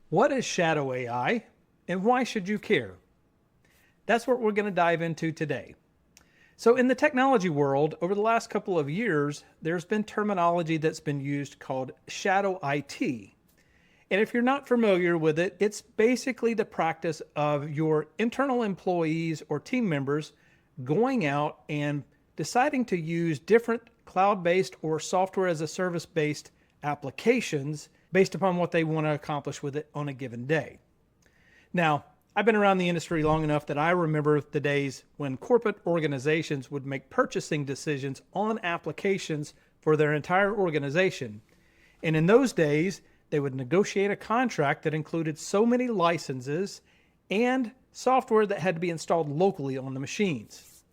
What is shadow AI and why should you care? That's what we're going to dive into today. So, in the technology world, over the last couple of years, there's been terminology that's been used called shadow IT. And if you're not familiar with it, it's basically the practice of your internal employees or team members going out and deciding to use different cloud-based or software as a service-based applications based upon what they want to accomplish with it on a given day. Now, I've been around the industry long enough that I remember the days when corporate organizations would make purchasing decisions on applications for their entire organization. And in those days, they would negotiate a contract that included so many licenses and software that had to be installed locally on the machines.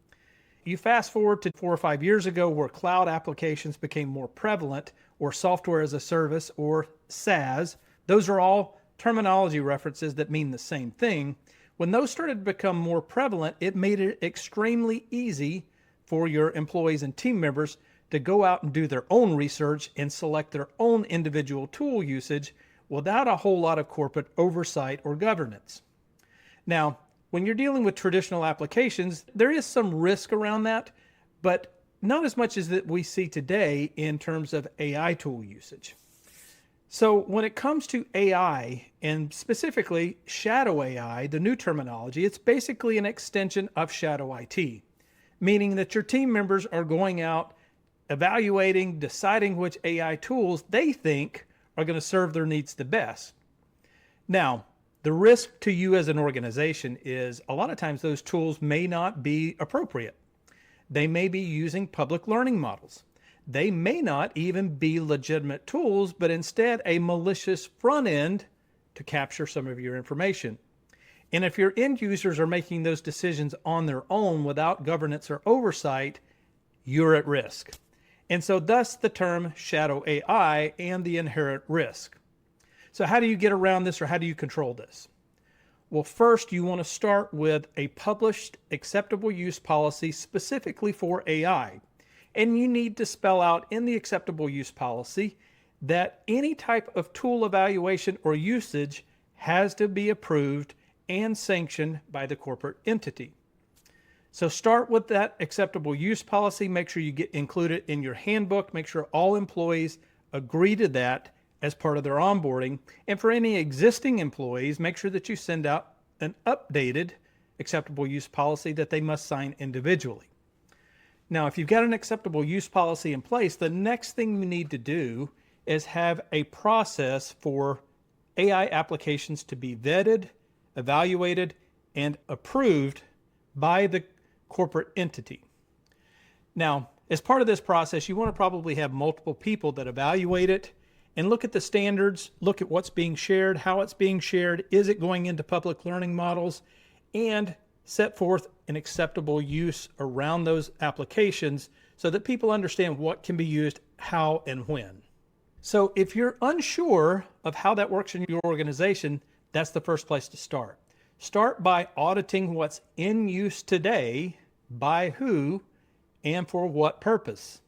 You fast forward to 4 or 5 years ago where cloud applications became more prevalent, or software as a service, or SaaS. Those are all terminology references that mean the same thing. When those started to become more prevalent, it made it extremely easy for your employees and team members to go out and do their own research and select their own individual tool usage without a whole lot of corporate oversight or governance. Now, when you're dealing with traditional applications, there is some risk around that, but not as much as that we see today in terms of AI tool usage. So when it comes to AI, and specifically shadow AI, the new terminology, it's basically an extension of shadow IT, meaning that your team members are going out, evaluating, deciding which AI tools they think are going to serve their needs the best. Now, the risk to you as an organization is a lot of times those tools may not be appropriate. They may be using public learning models. They may not even be legitimate tools, but instead a malicious front end to capture some of your information. And if your end users are making those decisions on their own without governance or oversight, you're at risk. And so thus the term shadow AI and the inherent risk. So how do you get around this, or how do you control this? Well, first you want to start with a published acceptable use policy specifically for AI. And you need to spell out in the acceptable use policy that any type of tool evaluation or usage has to be approved and sanctioned by the corporate entity. So start with that acceptable use policy. Make sure you include it in your handbook. Make sure all employees agree to that as part of their onboarding. And for any existing employees, make sure that you send out an updated acceptable use policy that they must sign individually. Now, if you've got an acceptable use policy in place, the next thing you need to do is have a process for AI applications to be vetted, evaluated, and approved by the corporate entity. Now, as part of this process, you want to probably have multiple people that evaluate it and look at the standards, look at what's being shared, how it's being shared, is it going into public learning models, and set forth an acceptable use around those applications so that people understand what can be used, how, and when. So if you're unsure of how that works in your organization, that's the first place to start. Start by auditing what's in use today, by who, and for what purpose.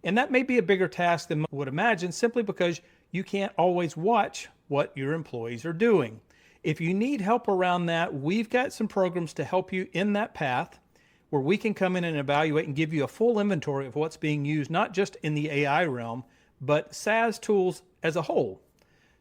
And that may be a bigger task than one would imagine, simply because you can't always watch what your employees are doing. If you need help around that, we've got some programs to help you in that path, where we can come in and evaluate and give you a full inventory of what's being used, not just in the AI realm, but SaaS tools as a whole.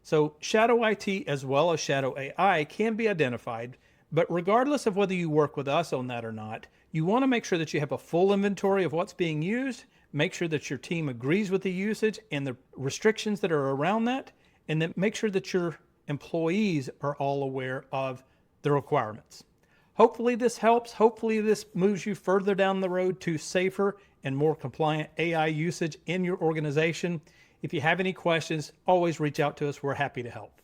So shadow IT as well as shadow AI can be identified, but regardless of whether you work with us on that or not, you want to make sure that you have a full inventory of what's being used, make sure that your team agrees with the usage and the restrictions that are around that, and then make sure that your employees are all aware of the requirements. Hopefully this helps. Hopefully this moves you further down the road to safer and more compliant AI usage in your organization. If you have any questions, always reach out to us. We're happy to help.